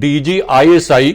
DG ISI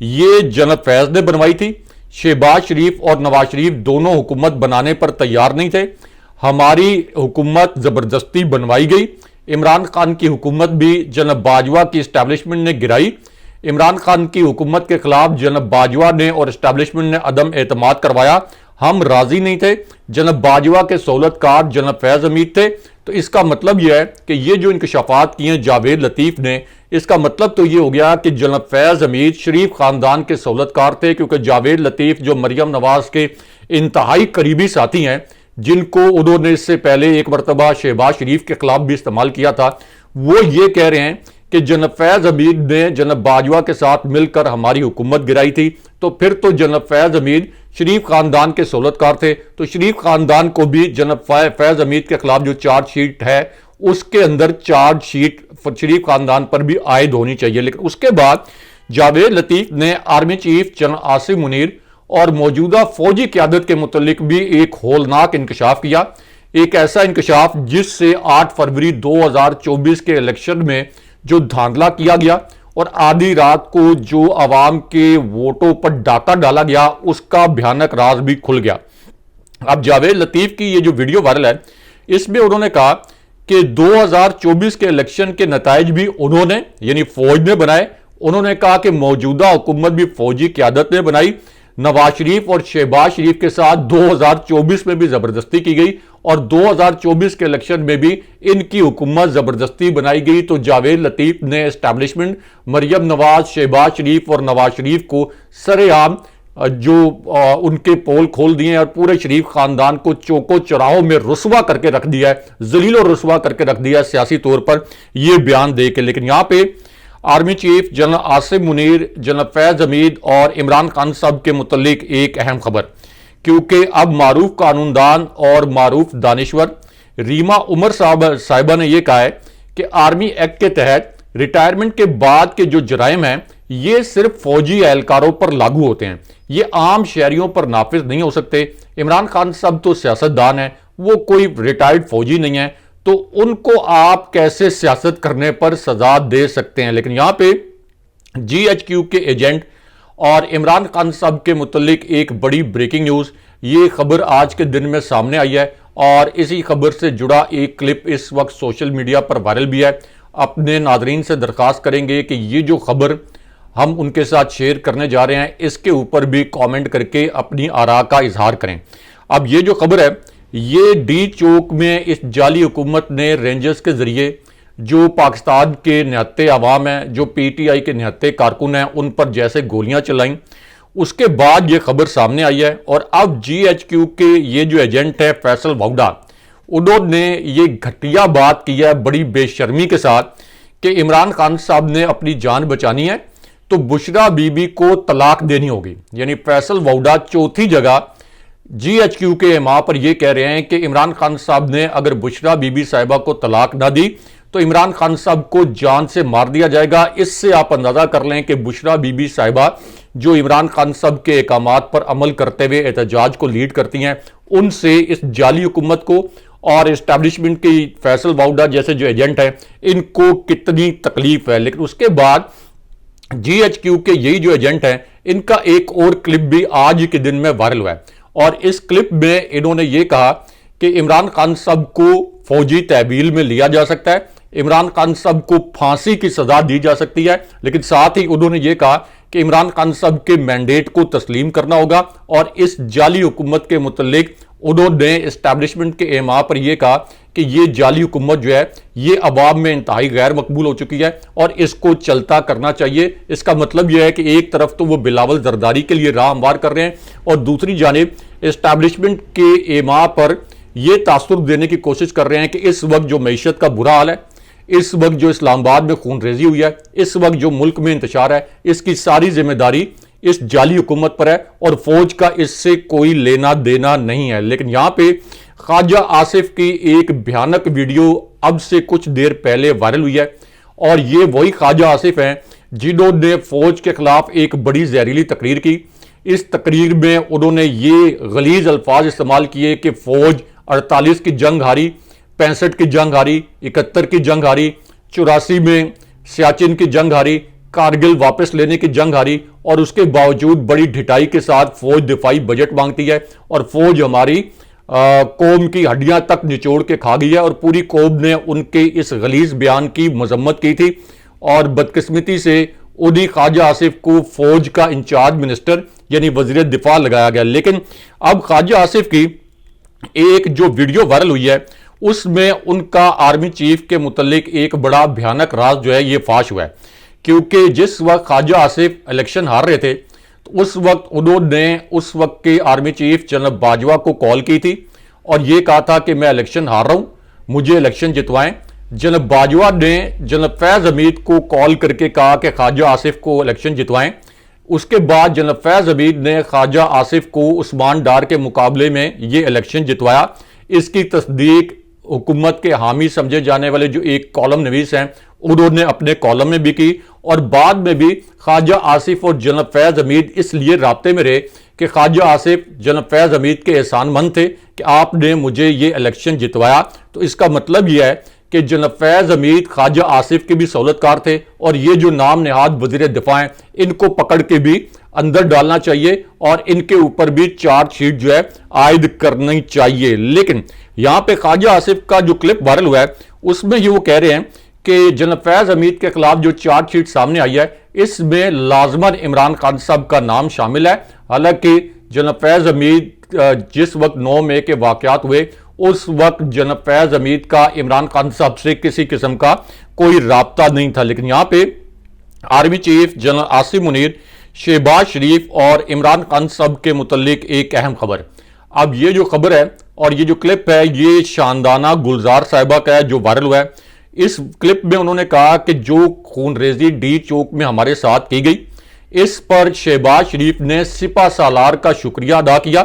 یہ general فیض نے بنوائی تھی۔ شہباز شریف اور نواز شریف دونوں حکومت بنانے پر تیار نہیں تھے، ہماری حکومت زبردستی بنوائی گئی۔ عمران خان کی حکومت بھی جناب باجوہ کی اسٹیبلشمنٹ نے گرائی۔ عمران خان کی حکومت کے خلاف جناب باجوہ نے اور اسٹیبلشمنٹ نے عدم اعتماد کروایا، ہم راضی نہیں تھے۔ جناب باجوہ کے سہولت کار جناب فیض حمید تھے۔ تو اس کا مطلب یہ ہے کہ یہ جو انکشافات کیے ہیں جاوید لطیف نے، اس کا مطلب تو یہ ہو گیا کہ جناب فیض حمید شریف خاندان کے سہولت کار تھے، کیونکہ جاوید لطیف جو مریم نواز کے انتہائی قریبی ساتھی ہیں، جن کو انہوں نے اس سے پہلے ایک مرتبہ شہباز شریف کے خلاف بھی استعمال کیا تھا، وہ یہ کہہ رہے ہیں کہ جناب فیض حمید نے جناب باجوہ کے ساتھ مل کر ہماری حکومت گرائی تھی۔ تو پھر تو جناب فیض حمید شریف خاندان کے سہولت کار تھے، تو شریف خاندان کو بھی جناب فیض حمید کے خلاف جو چارج شیٹ ہے اس کے اندر چارج شیٹ شریف خاندان پر بھی عائد ہونی چاہیے۔ لیکن اس کے بعد جاوید لطیف نے army chief general Asim Munir اور موجودہ فوجی قیادت کے متعلق بھی ایک ہولناک انکشاف کیا، ایک ایسا انکشاف جس سے 8 فروری 2024 کے الیکشن میں جو دھاندلا کیا گیا اور آدھی رات کو جو عوام کے ووٹوں پر ڈاکہ ڈالا گیا، اس کا بھیانک راز بھی کھل گیا۔ اب جاوید لطیف کی یہ جو ویڈیو وائرل ہے، اس میں انہوں نے کہا کہ 2024 کے الیکشن کے نتائج بھی انہوں نے یعنی فوج نے بنائے۔ انہوں نے کہا کہ موجودہ حکومت بھی فوجی قیادت نے بنائی، نواز شریف اور شہباز شریف کے ساتھ 2024 میں بھی زبردستی کی گئی اور 2024 کے الیکشن میں بھی ان کی حکومت زبردستی بنائی گئی۔ تو جاوید لطیف نے اسٹیبلشمنٹ مریم نواز، شہباز شریف اور نواز شریف کو سر عام جو ان کے پول کھول دیے ہیں اور پورے شریف خاندان کو چوکو چراہوں میں رسوا کر کے رکھ دیا ہے، ذلیل و رسوا کر کے رکھ دیا ہے سیاسی طور پر یہ بیان دے کے۔ لیکن یہاں پہ army chief general Asim Munir, general Faiz Hamid اور عمران خان صاحب کے متعلق ایک اہم خبر، کیونکہ اب معروف قانوندان اور معروف دانشور ریما عمر صاحبہ نے یہ کہا ہے کہ آرمی ایکٹ کے تحت ریٹائرمنٹ کے بعد کے جو جرائم ہیں یہ صرف فوجی اہلکاروں پر لاگو ہوتے ہیں، یہ عام شہریوں پر نافذ نہیں ہو سکتے۔ عمران خان صاحب تو سیاستدان ہیں، وہ کوئی ریٹائرڈ فوجی نہیں ہے، تو ان کو آپ کیسے سیاست کرنے پر سزا دے سکتے ہیں؟ لیکن یہاں پہ جی ایچ کیو کے ایجنٹ اور عمران خان صاحب کے متعلق ایک بڑی بریکنگ نیوز، یہ خبر آج کے دن میں سامنے آئی ہے اور اسی خبر سے جڑا ایک کلپ اس وقت سوشل میڈیا پر وائرل بھی ہے۔ اپنے ناظرین سے درخواست کریں گے کہ یہ جو خبر ہم ان کے ساتھ شیئر کرنے جا رہے ہیں اس کے اوپر بھی کامنٹ کر کے اپنی آراء کا اظہار کریں۔ اب یہ جو خبر ہے یہ ڈی چوک میں اس جعلی حکومت نے رینجرز کے ذریعے جو پاکستان کے نہتے عوام ہیں، جو پی ٹی آئی کے نہتے کارکن ہیں، ان پر جیسے گولیاں چلائیں، اس کے بعد یہ خبر سامنے آئی ہے۔ اور اب جی ایچ کیو کے یہ جو ایجنٹ ہے فیصل واؤڈا، انہوں نے یہ گھٹیا بات کی ہے بڑی بے شرمی کے ساتھ کہ عمران خان صاحب نے اپنی جان بچانی ہے تو بشرا بی بی کو طلاق دینی ہوگی۔ یعنی فیصل واؤڈا چوتھی جگہ جی ایچ کیو کے ماں پر یہ کہہ رہے ہیں کہ عمران خان صاحب نے اگر بشرا بی بی صاحبہ کو طلاق نہ دی تو عمران خان صاحب کو جان سے مار دیا جائے گا۔ اس سے آپ اندازہ کر لیں کہ بشرا بی بی صاحبہ جو عمران خان صاحب کے احکامات پر عمل کرتے ہوئے احتجاج کو لیڈ کرتی ہیں، ان سے اس جعلی حکومت کو اور اسٹیبلشمنٹ کی فیصل واؤڈا جیسے جو ایجنٹ ہیں ان کو کتنی تکلیف ہے۔ لیکن اس کے بعد جی ایچ کیو کے یہی جو ایجنٹ ہیں ان کا ایک اور کلپ بھی آج کے دن میں وائرل ہوا ہے اور اس کلپ میں انہوں نے یہ کہا کہ عمران خان صاحب کو فوجی تحویل میں لیا جا سکتا ہے، عمران خان صاحب کو پھانسی کی سزا دی جا سکتی ہے، لیکن ساتھ ہی انہوں نے یہ کہا کہ عمران خان صاحب کے مینڈیٹ کو تسلیم کرنا ہوگا۔ اور اس جعلی حکومت کے متعلق انہوں نے اسٹیبلشمنٹ کے اعماء پر یہ کہا کہ یہ جعلی حکومت جو ہے یہ عوام میں انتہائی غیر مقبول ہو چکی ہے اور اس کو چلتا کرنا چاہیے۔ اس کا مطلب یہ ہے کہ ایک طرف تو وہ بلاول زرداری کے لیے راہ ہموار کر رہے ہیں اور دوسری جانب اسٹیبلشمنٹ کے اعماء پر یہ تاثر دینے کی کوشش کر رہے ہیں کہ اس وقت جو معیشت کا برا حال ہے، اس وقت جو اسلام آباد میں خون ریزی ہوئی ہے، اس وقت جو ملک میں انتشار ہے، اس کی ساری ذمہ داری اس جعلی حکومت پر ہے اور فوج کا اس سے کوئی لینا دینا نہیں ہے۔ لیکن یہاں پہ خواجہ آصف کی ایک بھیانک ویڈیو اب سے کچھ دیر پہلے وائرل ہوئی ہے اور یہ وہی خواجہ آصف ہیں جنہوں نے فوج کے خلاف ایک بڑی زہریلی تقریر کی۔ اس تقریر میں انہوں نے یہ غلیظ الفاظ استعمال کیے کہ فوج 48 کی جنگ ہاری، 65 کی جنگ ہاری، 71 کی جنگ ہاری، 84 میں سیاچن کی جنگ ہاری، کارگل واپس لینے کی جنگ ہاری اور اس کے باوجود بڑی ڈھٹائی کے ساتھ فوج دفاعی بجٹ مانگتی ہے اور فوج ہماری قوم کی ہڈیاں تک نچوڑ کے کھا گئی ہے، اور پوری قوم نے ان کے اس غلیظ بیان کی مذمت کی تھی، اور بدقسمتی سے انہی خواجہ آصف کو فوج کا انچارج منسٹر یعنی وزیر دفاع لگایا گیا۔ لیکن اب خواجہ آصف کی ایک جو ویڈیو وائرل ہوئی ہے اس میں ان کا آرمی چیف کے متعلق ایک بڑا بھیانک راز جو ہے یہ فاش ہوا ہے، کیونکہ جس وقت خواجہ آصف الیکشن ہار رہے تھے تو اس وقت انہوں نے اس وقت کے آرمی چیف جنرل باجوہ کو کال کی تھی اور یہ کہا تھا کہ میں الیکشن ہار رہا ہوں، مجھے الیکشن جتوائیں۔ جنرل باجوہ نے جنرل فیض حمید کو کال کر کے کہا کہ خواجہ آصف کو الیکشن جتوائیں۔ اس کے بعد جنرل فیض حمید نے خواجہ آصف کو عثمان ڈار کے مقابلے میں یہ الیکشن جتوایا۔ اس کی تصدیق حکومت کے حامی سمجھے جانے والے جو ایک کالم نویس ہیں انہوں نے اپنے کالم میں بھی کی، اور بعد میں بھی خواجہ آصف اور جنرل فیض حمید اس لیے رابطے میں رہے کہ خواجہ آصف جنرل فیض حمید کے احسان مند تھے کہ آپ نے مجھے یہ الیکشن جتوایا۔ تو اس کا مطلب یہ ہے کہ جنرل فیض حمید خواجہ آصف کے بھی سہولت کار تھے، اور یہ جو نام نہاد وزیر دفاع ہیں ان کو پکڑ کے بھی اندر ڈالنا چاہیے اور ان کے اوپر بھی چارج شیٹ جو ہے عائد کرنی چاہیے۔ لیکن یہاں پہ خواجہ آصف کا جو کلپ وائرل ہوا ہے اس میں یہ وہ کہہ رہے ہیں کہ جنرل فیض حمید کے خلاف جو چارج شیٹ سامنے آئی ہے اس میں لازماً عمران خان صاحب کا نام شامل ہے، حالانکہ جنرل فیض حمید جس وقت 9 مئی کے واقعات ہوئے اس وقت جنرل فیض حمید کا عمران خان صاحب سے کسی قسم کا کوئی رابطہ نہیں تھا۔ لیکن یہاں پہ army chief general Asim Munir, Shahbaz Sharif اور عمران خان صاحب کے متعلق ایک اہم خبر۔ اب یہ جو خبر ہے اور یہ جو کلپ ہے یہ شاندانہ گلزار صاحبہ کا ہے جو وائرل ہوا ہے۔ اس کلپ میں انہوں نے کہا کہ جو خون ریزی ڈی چوک میں ہمارے ساتھ کی گئی اس پر شہباز شریف نے سپہ سالار کا شکریہ ادا کیا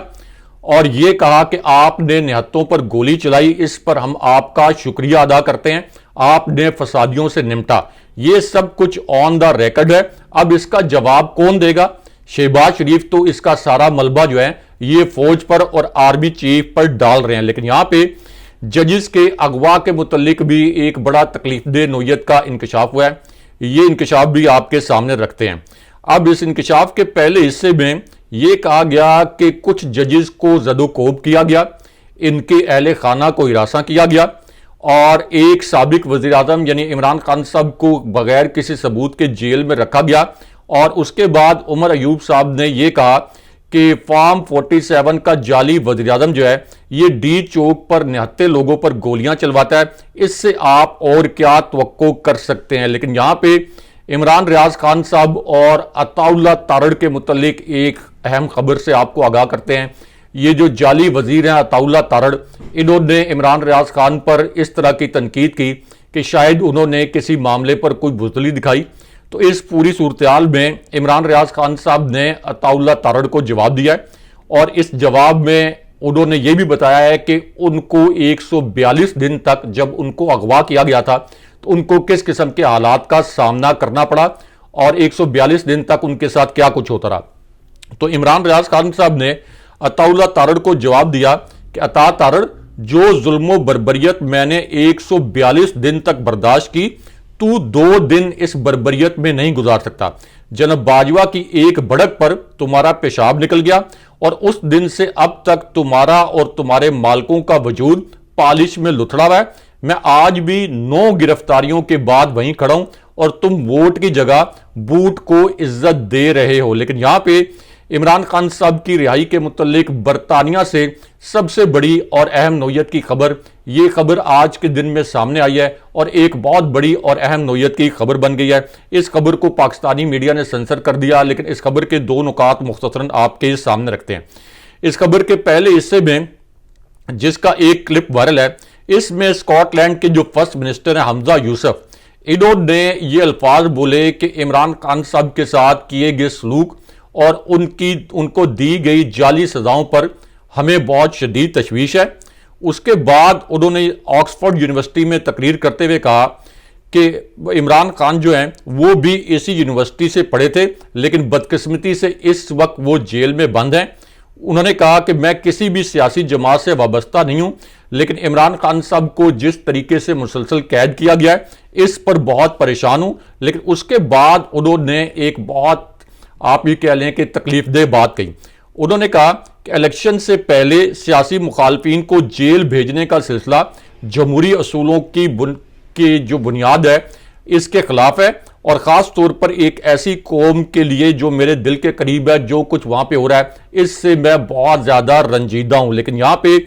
اور یہ کہا کہ آپ نے نہتوں پر گولی چلائی، اس پر ہم آپ کا شکریہ ادا کرتے ہیں، آپ نے فسادیوں سے نمٹا۔ یہ سب کچھ آن دا ریکارڈ ہے۔ اب اس کا جواب کون دے گا؟ شہباز شریف تو اس کا سارا ملبہ جو ہے یہ فوج پر اور آرمی چیف پر ڈال رہے ہیں۔ لیکن یہاں پہ ججز کے اغوا کے متعلق بھی ایک بڑا تکلیف دہ نوعیت کا انکشاف ہوا ہے، یہ انکشاف بھی آپ کے سامنے رکھتے ہیں۔ اب اس انکشاف کے پہلے حصے میں یہ کہا گیا کہ کچھ ججز کو زد و کوب کیا گیا، ان کے اہل خانہ کو ہراساں کیا گیا، اور ایک سابق وزیر اعظم یعنی عمران خان صاحب کو بغیر کسی ثبوت کے جیل میں رکھا گیا، اور اس کے بعد عمر ایوب صاحب نے یہ کہا کہ فارم 47 کا جعلی وزیر اعظم جو ہے یہ ڈی چوک پر نہتے لوگوں پر گولیاں چلواتا ہے، اس سے آپ اور کیا توقع کر سکتے ہیں۔ لیکن یہاں پہ عمران ریاض خان صاحب اور عطا اللہ تارڑ کے متعلق ایک اہم خبر سے آپ کو آگاہ کرتے ہیں۔ یہ جو جعلی وزیر ہیں عطا اللہ تارڑ، انہوں نے عمران ریاض خان پر اس طرح کی تنقید کی کہ شاید انہوں نے کسی معاملے پر کوئی بزدلی دکھائی۔ تو اس پوری صورتحال میں عمران ریاض خان صاحب نے عطا اللہ تارڑ کو جواب دیا ہے، اور اس جواب میں انہوں نے یہ بھی بتایا ہے کہ ان کو 142 دن تک جب ان کو اغوا کیا گیا تھا تو ان کو کس قسم کے حالات کا سامنا کرنا پڑا، اور 142 دن تک ان کے ساتھ کیا کچھ ہوتا رہا۔ تو عمران ریاض خان صاحب نے عطا اللہ تارڑ کو جواب دیا کہ عطا تارڑ، جو ظلم و بربریت میں نے 142 دن تک برداشت کی تو 2 دن اس بربریت میں نہیں گزار سکتا۔ جناب باجوہ کی ایک بڑک پر تمہارا پیشاب نکل گیا، اور اس دن سے اب تک تمہارا اور تمہارے مالکوں کا وجود پالش میں لتھڑا ہوا ہے۔ میں آج بھی 9 گرفتاریوں کے بعد وہیں کھڑا ہوں، اور تم ووٹ کی جگہ بوٹ کو عزت دے رہے ہو۔ لیکن یہاں پہ عمران خان صاحب کی رہائی کے متعلق برطانیہ سے سب سے بڑی اور اہم نوعیت کی خبر، یہ خبر آج کے دن میں سامنے آئی ہے اور ایک بہت بڑی اور اہم نوعیت کی خبر بن گئی ہے۔ اس خبر کو پاکستانی میڈیا نے سنسر کر دیا، لیکن اس خبر کے 2 نکات مختصراً آپ کے سامنے رکھتے ہیں۔ اس خبر کے پہلے حصے میں جس کا ایک کلپ وائرل ہے، اس میں اسکاٹ لینڈ کے جو فرسٹ منسٹر ہیں حمزہ یوسف، انہوں نے یہ الفاظ بولے کہ عمران خان صاحب کے ساتھ کیے گئے سلوک اور ان کو دی گئی جعلی سزاؤں پر ہمیں بہت شدید تشویش ہے۔ اس کے بعد انہوں نے آکسفورڈ یونیورسٹی میں تقریر کرتے ہوئے کہا کہ عمران خان جو ہیں وہ بھی اسی یونیورسٹی سے پڑھے تھے، لیکن بدقسمتی سے اس وقت وہ جیل میں بند ہیں۔ انہوں نے کہا کہ میں کسی بھی سیاسی جماعت سے وابستہ نہیں ہوں، لیکن عمران خان صاحب کو جس طریقے سے مسلسل قید کیا گیا ہے اس پر بہت پریشان ہوں۔ لیکن اس کے بعد انہوں نے ایک بہت آپ یہ کہہ لیں کہ تکلیف دہ بات کہی۔ انہوں نے کہا کہ الیکشن سے پہلے سیاسی مخالفین کو جیل بھیجنے کا سلسلہ جمہوری اصولوں کی جو بنیاد ہے اس کے خلاف ہے، اور خاص طور پر ایک ایسی قوم کے لیے جو میرے دل کے قریب ہے، جو کچھ وہاں پہ ہو رہا ہے اس سے میں بہت زیادہ رنجیدہ ہوں۔ لیکن یہاں پہ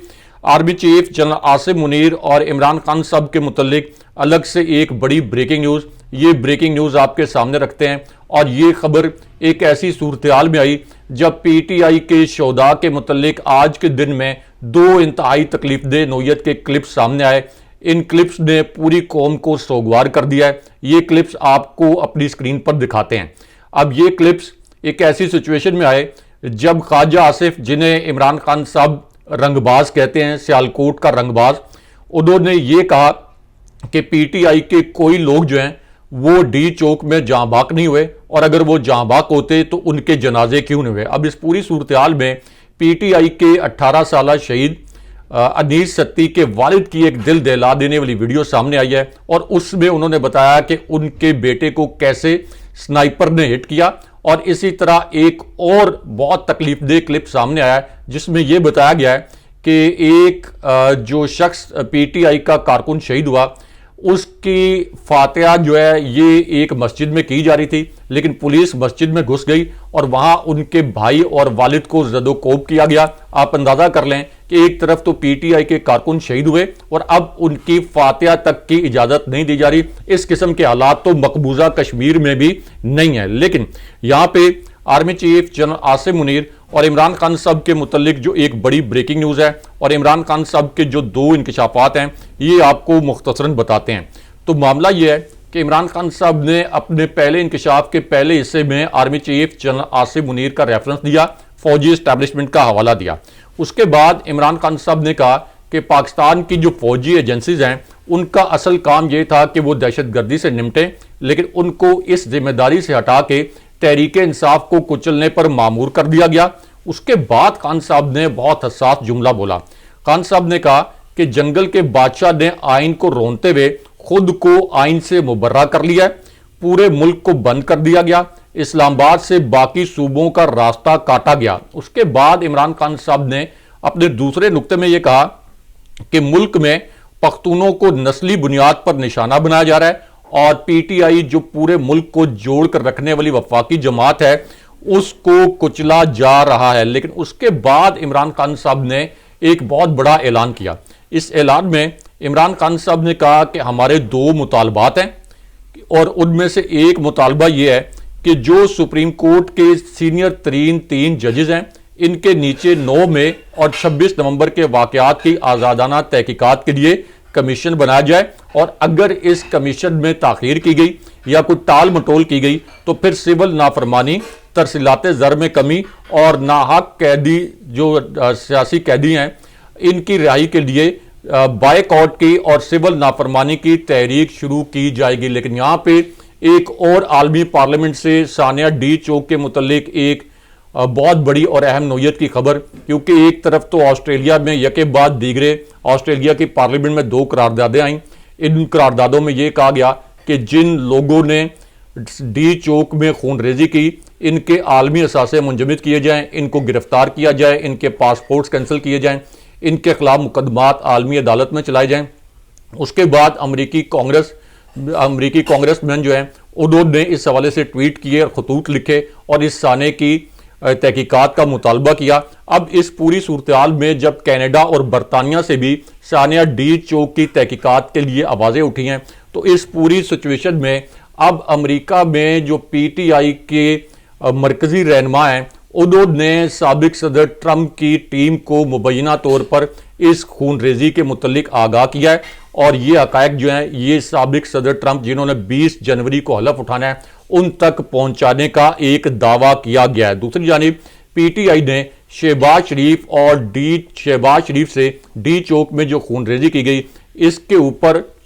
army chief general Asim Munir اور عمران خان صاحب کے متعلق الگ سے ایک بڑی بریکنگ نیوز، یہ بریکنگ نیوز آپ کے سامنے رکھتے ہیں۔ اور یہ خبر ایک ایسی صورتحال میں آئی جب پی ٹی آئی کے شہداء کے متعلق آج کے دن میں 2 انتہائی تکلیف دہ نوعیت کے کلپس سامنے آئے۔ ان کلپس نے پوری قوم کو سوگوار کر دیا ہے۔ یہ کلپس آپ کو اپنی سکرین پر دکھاتے ہیں۔ اب یہ کلپس ایک ایسی سچویشن میں آئے جب خواجہ آصف، جنہیں عمران خان صاحب رنگ باز کہتے ہیں، سیالکوٹ کا رنگ باز، انہوں نے یہ کہا کہ پی ٹی آئی کے کوئی لوگ جو ہیں وہ ڈی چوک میں جاں بحق نہیں ہوئے، اور اگر وہ جاں بحق ہوتے تو ان کے جنازے کیوں نہیں ہوئے۔ اب اس پوری صورتحال میں پی ٹی آئی کے 18 سالہ شہید انیس ستی کے والد کی ایک دل دہلا دینے والی ویڈیو سامنے آئی ہے، اور اس میں انہوں نے بتایا کہ ان کے بیٹے کو کیسے سنائپر نے ہٹ کیا۔ اور اسی طرح ایک اور بہت تکلیف دہ کلپ سامنے آیا ہے جس میں یہ بتایا گیا ہے کہ ایک جو شخص پی ٹی آئی کا کارکن شہید ہوا، اس کی فاتحہ جو ہے یہ ایک مسجد میں کی جا رہی تھی، لیکن پولیس مسجد میں گھس گئی اور وہاں ان کے بھائی اور والد کو زد و کوب کیا گیا۔ آپ اندازہ کر لیں کہ ایک طرف تو پی ٹی آئی کے کارکن شہید ہوئے اور اب ان کی فاتحہ تک کی اجازت نہیں دی جا رہی۔ اس قسم کے حالات تو مقبوضہ کشمیر میں بھی نہیں ہیں۔ لیکن یہاں پہ army chief general Asim Munir اور عمران خان صاحب کے متعلق جو ایک بڑی بریکنگ نیوز ہے، اور عمران خان صاحب کے جو 2 انکشافات ہیں، یہ آپ کو مختصراً بتاتے ہیں۔ تو معاملہ یہ ہے کہ عمران خان صاحب نے اپنے پہلے انکشاف کے پہلے حصے میں army chief general Asim Munir کا ریفرنس دیا، فوجی اسٹیبلشمنٹ کا حوالہ دیا۔ اس کے بعد عمران خان صاحب نے کہا کہ پاکستان کی جو فوجی ایجنسیز ہیں ان کا اصل کام یہ تھا کہ وہ دہشت گردی سے نمٹیں، لیکن ان کو اس ذمہ داری سے ہٹا کے تحریک انصاف کو کچلنے پر مامور کر دیا گیا۔ اس کے بعد خان صاحب نے بہت حساس جملہ بولا۔ خان صاحب نے کہا کہ جنگل کے بادشاہ نے آئین کو رونتے ہوئے خود کو آئین سے مبرہ کر لیا ہے، پورے ملک کو بند کر دیا گیا، اسلام آباد سے باقی صوبوں کا راستہ کاٹا گیا۔ اس کے بعد عمران خان صاحب نے اپنے دوسرے نقطے میں یہ کہا کہ ملک میں پختونوں کو نسلی بنیاد پر نشانہ بنایا جا رہا ہے، اور پی ٹی آئی جو پورے ملک کو جوڑ کر رکھنے والی وفاقی جماعت ہے اس کو کچلا جا رہا ہے۔ لیکن اس کے بعد عمران خان صاحب نے ایک بہت بڑا اعلان کیا۔ اس اعلان میں عمران خان صاحب نے کہا کہ ہمارے 2 مطالبات ہیں، اور ان میں سے ایک مطالبہ یہ ہے کہ جو سپریم کورٹ کے سینئر ترین 3 ججز ہیں، ان کے نیچے 9 مئی اور 26 نومبر کے واقعات کی آزادانہ تحقیقات کے لیے کمیشن بنایا جائے، اور اگر اس کمیشن میں تاخیر کی گئی یا کوئی ٹال مٹول کی گئی تو پھر سول نافرمانی، ترسیلات زر میں کمی اور ناحق قیدی جو سیاسی قیدی ہیں ان کی رہائی کے لیے بائیک آؤٹ کی اور سول نافرمانی کی تحریک شروع کی جائے گی۔ لیکن یہاں پہ ایک اور عالمی پارلیمنٹ سے ثانیہ ڈی چوک کے متعلق ایک بہت بڑی اور اہم نوعیت کی خبر، کیونکہ ایک طرف تو آسٹریلیا میں یکے بعد دیگرے آسٹریلیا کی پارلیمنٹ میں 2 قراردادیں آئیں۔ ان قراردادوں میں یہ کہا گیا کہ جن لوگوں نے ڈی چوک میں خون ریزی کی ان کے عالمی اثاثے منجمد کیے جائیں، ان کو گرفتار کیا جائے، ان کے پاسپورٹس کینسل کیے جائیں، ان کے خلاف مقدمات عالمی عدالت میں چلائے جائیں۔ اس کے بعد امریکی کانگریس مین جو ہیں انہوں نے اس حوالے سے ٹویٹ کیے اور خطوط لکھے اور اس سانے کی تحقیقات کا مطالبہ کیا۔ اب اس پوری صورتحال میں جب کینیڈا اور برطانیہ سے بھی ثانیہ ڈی چوک کی تحقیقات کے لیے آوازیں اٹھی ہیں، تو اس پوری سچویشن میں اب امریکہ میں جو پی ٹی آئی کے مرکزی رہنما ہیں انہوں نے سابق صدر ٹرمپ کی ٹیم کو مبینہ طور پر اس خون ریزی کے متعلق آگاہ کیا ہے، اور یہ حقائق جو ہیں یہ سابق صدر ٹرمپ جنہوں نے 20 جنوری کو حلف اٹھانا ہے ان تک پہنچانے کا ایک دعویٰ کیا گیا ہے۔ دوسری جانب پی ٹی آئی نے شہباز شریف سے ڈی چوک میں جو خون ریزی کی گئی اس کے اوپر